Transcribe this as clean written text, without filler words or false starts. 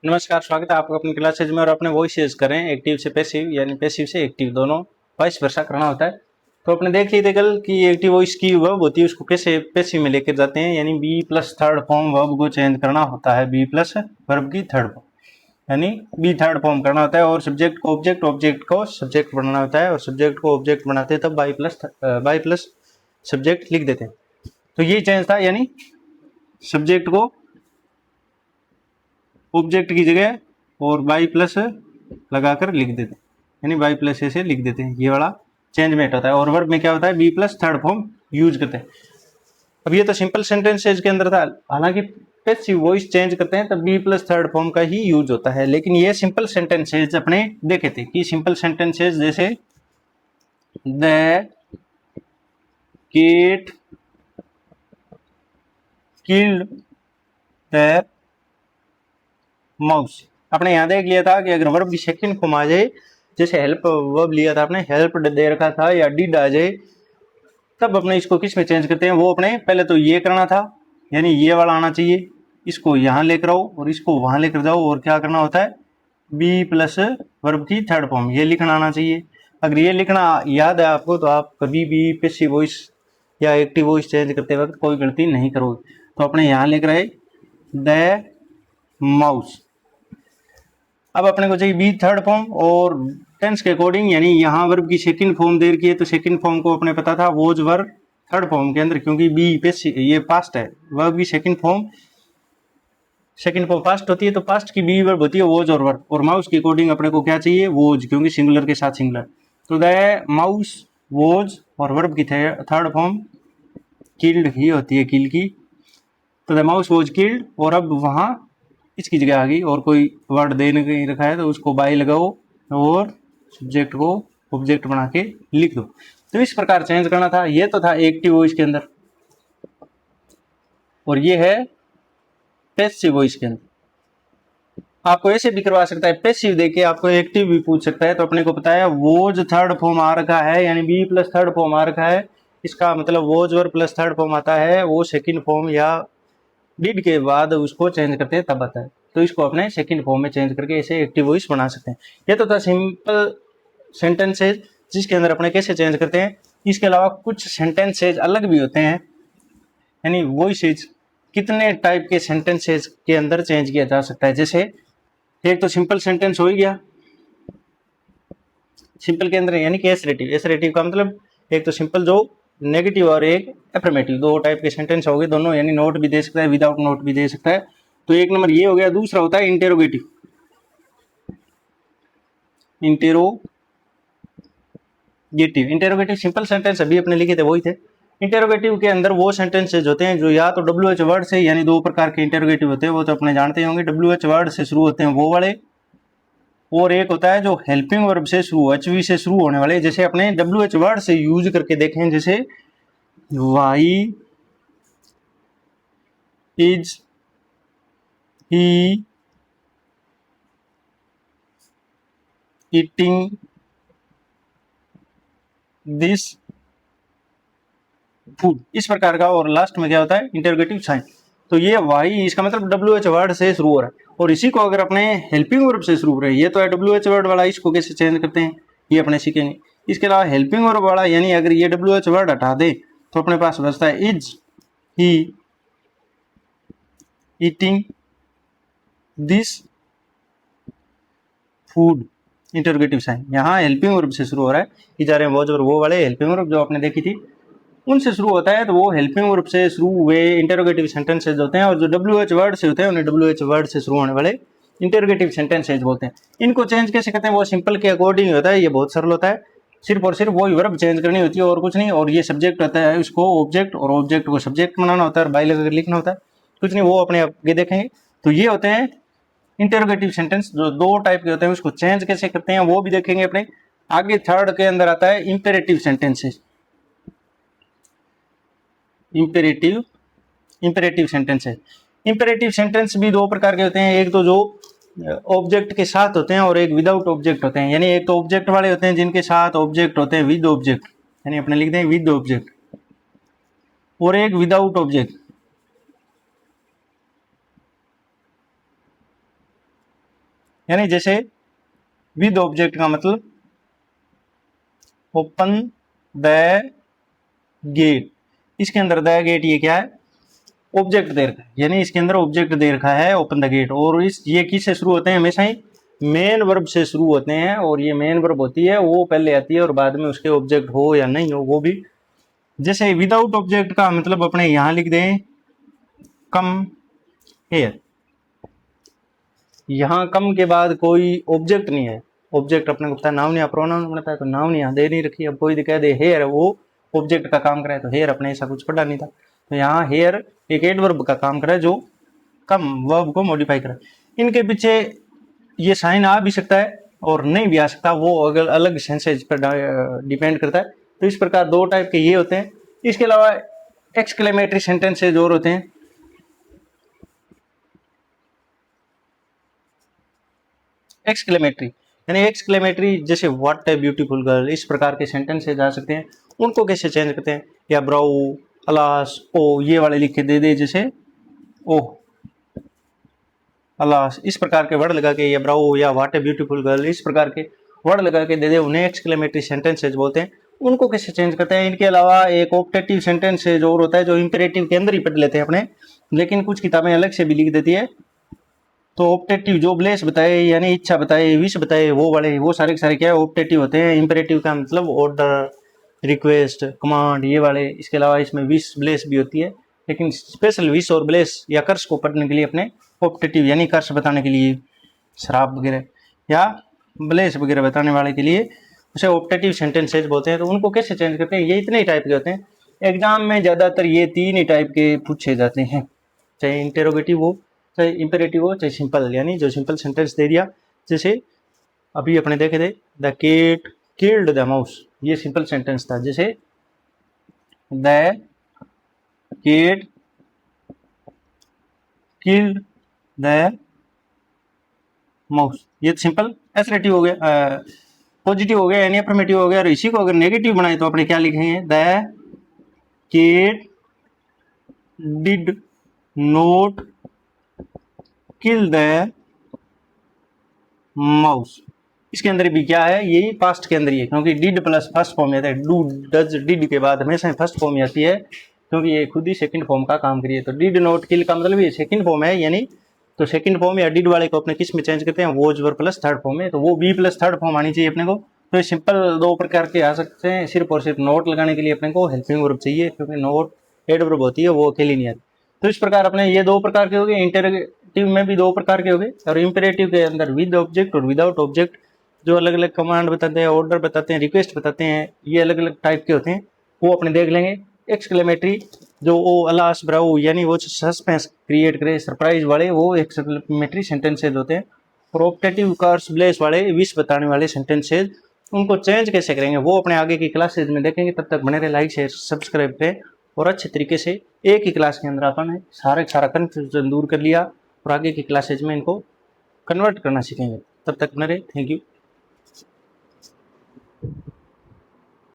नमस्कार, स्वागत है आपका अपनी क्लासेज में। और अपने वॉइस यूज करें एक्टिव से पैसिव यानी पैसिव से एक्टिव, दोनों वॉइस वर्षा करना होता है। तो अपने देख लिए थे कल कि एक्टिव वॉइस की वर्ब होती है उसको कैसे पैसिव में लेकर जाते हैं, यानी B plus third form verb को चेंज करना होता है। बी प्लस वर्ब की थर्ड फॉर्म यानी बी थर्ड फॉर्म करना होता है, और सब्जेक्ट को ऑब्जेक्ट, ऑब्जेक्ट को सब्जेक्ट बनाना होता है, और सब्जेक्ट को ऑब्जेक्ट बनाते हैं तब बाई प्लस सब्जेक्ट लिख देते हैं। तो ये चेंज था, यानी सब्जेक्ट को ऑब्जेक्ट की जगह और बाई प्लस लगाकर लिख देते हैं, यानी बाई प्लस ऐसे लिख देते हैं। ये वाला चेंजमेंट होता है। और वर्ब में क्या होता है, B plus third form use करते हैं। अब ये तो सिंपल सेंटेंसेज के अंदर था, हालांकि पैसिव वॉइस चेंज करते हैं तब बी प्लस थर्ड फॉर्म का ही यूज होता है। लेकिन ये सिंपल सेंटेंसेज अपने देखे थे कि सिंपल सेंटेंसेज जैसे the cat killed the mouse, आपने यहाँ देख लिया था कि अगर वर्ब की सेकंड फॉर्म आ जाए, जैसे हेल्प वर्ब लिया था आपने, हेल्प दे रखा था या डिड आ जाए, तब अपने इसको किस में चेंज करते हैं। वो अपने पहले तो ये करना था, यानी ये वाला आना चाहिए, इसको यहाँ लेकर आओ और इसको वहां लेकर जाओ, और क्या करना होता है, बी प्लस वर्ब की थर्ड फॉर्म ये लिखना आना चाहिए। अगर ये लिखना याद है आपको तो आप कभी भी पैसिव वॉइस या एक्टिव वॉइस चेंज करते वक्त कोई गलती नहीं करोगे। तो अपने यहाँ लिख रहे द माउस। अब अपने को चाहिए बी थर्ड फॉर्म, और टेंस के अकॉर्डिंग, यानी यहाँ वर्ब की सेकंड फॉर्म दे रखी है तो सेकंड फॉर्म को अपने पता था वोज वर्ब थर्ड फॉर्म के अंदर, क्योंकि बी पे ये पास्ट है, वर्ब की सेकंड फॉर्म पास्ट होती है, तो पास्ट की बी वर्ब होती है वोज और वर्ब। और माउस के अकॉर्डिंग अपने को क्या चाहिए, वोज, क्योंकि सिंगुलर के साथ सिंगुलर। तो द माउस वोज, और वर्ब की थर्ड फॉर्म किल्ड ही होती है, किल की। तो द माउस वोज किल्ड, और अब वहां इसकी जगह आ गई, और कोई वर्ड दे नहीं रखा है तो उसको बाई लगाओ और सब्जेक्ट को ऑब्जेक्ट बना के लिख दो। तो इस प्रकार चेंज करना था। ये तो था एक्टिव वॉइस के अंदर, और ये है पैसिव वॉइस के अंदर। आपको ऐसे भी करवा सकता है, पैसिव देके आपको एक्टिव भी पूछ सकता है। तो अपने को पता है वोज थर्ड फॉर्म आ रखा है, यानी बी प्लस थर्ड फॉर्म आ रखा है, इसका मतलब was verb plus third form आता है, वो सेकंड फॉर्म या डिड के बाद उसको चेंज करते हैं तब आता है। तो इसको अपने सेकंड फॉर्म में चेंज करके इसे एक्टिव वॉइस बना सकते हैं। ये तो था सिंपल सेंटेंसेज जिसके अंदर अपने कैसे चेंज करते हैं। इसके अलावा कुछ सेंटेंसेज अलग भी होते हैं, यानी वॉइसेज कितने टाइप के सेंटेंसेज के अंदर चेंज किया जा सकता है। जैसे एक तो सिंपल सेंटेंस हो गया, सिंपल के अंदर यानी कि एसरेटिव। एसरेटिव का मतलब एक तो सिंपल जो नेगेटिव, और एक एफर्मेटिव, दो टाइप के सेंटेंस हो गए दोनों, यानी नोट भी दे सकता है, विदाउट नोट भी दे सकता है। तो एक नंबर ये हो गया। दूसरा होता है इंटेरोगेटिव। इंटेरोगेटिव सिंपल सेंटेंस अभी अपने लिखे थे वही थे। इंटेरोगेटिव के अंदर वो सेंटेंसेज होते हैं जो या तो WH वर्ड से, यानी दो प्रकार के इंटेरोगेटिव होते हैं, वो तो अपने जानते होंगे, WH वर्ड से शुरू होते हैं वो वाले, और एक होता है जो हेल्पिंग वर्ब से शुरू, HV से शुरू होने वाले। जैसे अपने WH वर्ड से यूज करके देखें, जैसे why is he eating this food, इस प्रकार का। और लास्ट में क्या होता है, इंटरोगेटिव साइन। तो ये वाई, इसका मतलब WH वर्ड से शुरू हो रहा है, और इसी को अगर अपने हेल्पिंग वर्ब से शुरू हो रहे हैं, ये तो है WH वर्ड वाला, इसको कैसे चेंज करते हैं ये अपने सीखेंगे। इसके अलावा हेल्पिंग वर्ब वाला, यानी अगर ये WH वर्ड हटा दे तो अपने पास बचता है is he eating this food, interrogative sign. यहाँ हेल्पिंग वर्ब से शुरू हो रहा है, कि जा रहे हैं वो वाले हेल्पिंग वर्ब जो आपने देखी थी उनसे शुरू होता है, तो वो हेल्पिंग वर्ब से शुरू हुए इंटरोगेटिव सेंटेंसेज होते हैं। और जो WH वर्ड से होते हैं उन्हें WH वर्ड से शुरू होने वाले इंटरोगेटिव सेंटेंसेज बोलते हैं। इनको चेंज कैसे करते हैं, वो सिंपल के अकॉर्डिंग होता है, ये बहुत सरल होता है। सिर्फ और सिर्फ वही वर्ब चेंज करनी होती है और कुछ नहीं। और ये सब्जेक्ट होता है, उसको ऑब्जेक्ट, और ऑब्जेक्ट को सब्जेक्ट बनाना होता है, और बाई लगाकर लिखना होता है, कुछ नहीं, वो अपने आगे देखेंगे। तो ये होते हैं इंटरोगेटिव सेंटेंस, जो दो टाइप के होते हैं, उसको चेंज कैसे करते हैं वो भी देखेंगे अपने आगे। थर्ड के अंदर आता है इंपेरेटिव सेंटेंसेस। इंपेरेटिव सेंटेंस है। इंपेरेटिव सेंटेंस भी दो प्रकार के होते हैं, एक तो जो ऑब्जेक्ट के साथ होते हैं और एक विदाउट ऑब्जेक्ट होते हैं। यानी एक तो ऑब्जेक्ट वाले होते हैं जिनके साथ ऑब्जेक्ट होते हैं, विद ऑब्जेक्ट, यानी अपने लिखते हैं विद ऑब्जेक्ट, और एक विदाउट ऑब्जेक्ट। यानी जैसे विद ऑब्जेक्ट का मतलब ओपन द गेट, इसके अंदर द गेट ये क्या है, ऑब्जेक्ट दे रखा है, यानी इसके अंदर ऑब्जेक्ट दे रखा है ओपन द गेट। और इस ये किससे शुरू होते हैं, हमेशा ही मेन वर्ब से शुरू होते हैं, और ये मेन वर्ब होती है वो पहले आती है और बाद में उसके ऑब्जेक्ट हो या नहीं हो वो भी। जैसे विदाउट ऑब्जेक्ट का मतलब अपने यहां लिख दें कम हेयर, यहां कम के बाद कोई ऑब्जेक्ट नहीं है, ऑब्जेक्ट अपने को पता है नाउन या प्रोनाउन बनता है, तो नाउन यहाँ दे नहीं रखी। अब कोई कह दे हेयर, वो ऑब्जेक्ट का काम करे, तो हेयर अपने ऐसा कुछ पढ़ा नहीं था, तो यहाँ हेयर एक एडवर्ब का काम करे जो कम वर्ब को मॉडिफाई करे। इनके पीछे ये साइन आ भी सकता है और नहीं भी आ सकता, वो अगर अलग सेंसेज पर डिपेंड करता है। तो इस प्रकार दो टाइप के ये होते हैं। इसके अलावा एक्सक्लेमेटरी सेंटेंसेज और होते हैं। एक्सक्लेमेटरी यानी एक्सक्लेमेटरी जैसे व्हाट ए ब्यूटीफुल गर्ल, इस प्रकार के सेंटेंसेज आ सकते हैं। उनको कैसे चेंज करते हैं, या ब्राउ, अलास, ओ ये वाले लिख के दे दे, जैसे ओह, अलास, इस प्रकार के वर्ड लगा के, या ब्राउ या व्हाट ए ब्यूटीफुल गर्ल, इस प्रकार के वर्ड लगा के दे दे, उन्हें एक्सक्लेमेटरी सेंटेंसेज बोलते हैं। उनको कैसे चेंज करते हैं। इनके अलावा एक ऑप्टेटिव सेंटेंसेज और होता है जो इंपेरेटिव के अंदर ही पढ़ लेते हैं अपने, लेकिन कुछ किताबें अलग से भी लिख देती है। तो ऑप्टेटिव जो ब्लेस बताए, यानी इच्छा बताए, विश बताए, वो वाले वो सारे के सारे क्या है ऑप्टेटिव होते हैं। इंपेरेटिव का मतलब ऑर्डर, रिक्वेस्ट, कमांड, ये वाले। इसके अलावा इसमें विश ब्लेस भी होती है, लेकिन स्पेशल विश और ब्लेस या कर्स को पढ़ने के लिए अपने ऑप्टेटिव यानी कर्स बताने के लिए, शराब वगैरह या ब्लेस वगैरह बताने वाले के लिए उसे ऑप्टेटिव सेंटेंसेज बोलते हैं। तो उनको कैसे चेंज करते हैं, ये इतने ही टाइप के होते हैं। एग्जाम में ज़्यादातर ये तीन ही टाइप के पूछे जाते हैं, चाहे इंटेरोगेटिव हो, चाहे इंपेरेटिव हो, चाहे सिंपल, यानी जो सिंपल सेंटेंस दे दिया। जैसे अभी अपने देखे थे the cat killed the mouse, ये सिंपल सेंटेंस था। जैसे the cat killed the mouse, ये सिंपल एसरेटिव हो गया, पॉजिटिव हो गया यानी अफर्मेटिव हो गया। और इसी को अगर नेगेटिव बनाए तो अपने क्या लिखेंगे, the cat did not kill the mouse. इसके अंदर भी क्या है, यही पास्ट के अंदर ही है, क्योंकि डिड प्लस फर्स्ट फॉर्म आता है। डू, डज, डिड के बाद हमेशा फर्स्ट फॉर्म आती है, क्योंकि ये खुद ही सेकंड फॉर्म का काम करिए। तो डिड नॉट किल का मतलब ये सेकंड फॉर्म है, यानी तो सेकंड फॉर्म या डिड वाले को अपने किस में चेंज करते हैं, was were plus third form में, तो वो बी प्लस थर्ड फॉर्म आनी चाहिए अपने को। तो ये सिंपल दो प्रकार के आ सकते हैं। सिर्फ और सिर्फ नोट लगाने के लिए अपने को हेल्पिंग वर्ब चाहिए, क्योंकि नोट एडवर्ब होती है वो अकेली नहीं आती। तो इस प्रकार अपने ये दो प्रकार के हो गए। इंटेरोगेटिव में भी दो प्रकार के हो गए, और इंपेरेटिव के अंदर विद ऑब्जेक्ट और विदाउट ऑब्जेक्ट, जो अलग अलग कमांड बताते हैं, ऑर्डर बताते हैं, रिक्वेस्ट बताते हैं, ये अलग अलग टाइप के होते हैं, वो अपने देख लेंगे। एक्सक्लेमेटरी जो वो अलास, ब्राउ, यानी वो सस्पेंस क्रिएट करे, सरप्राइज वाले, वो एक्सक्लेमेटरी सेंटेंसेज होते हैं। और ऑप्टेटिव, कर्स, ब्लेस वाले, विश बताने वाले सेंटेंसेज, उनको चेंज कैसे करेंगे वो अपने आगे की क्लासेज में देखेंगे। तब तक बने रहे, लाइक शेयर सब्सक्राइब करें, और अच्छे तरीके से एक ही क्लास के अंदर अपन सारा कन्फ्यूजन दूर कर लिया, और आगे की क्लासेज में इनको कन्वर्ट करना सीखेंगे। तब तक बने रहे, थैंक यू।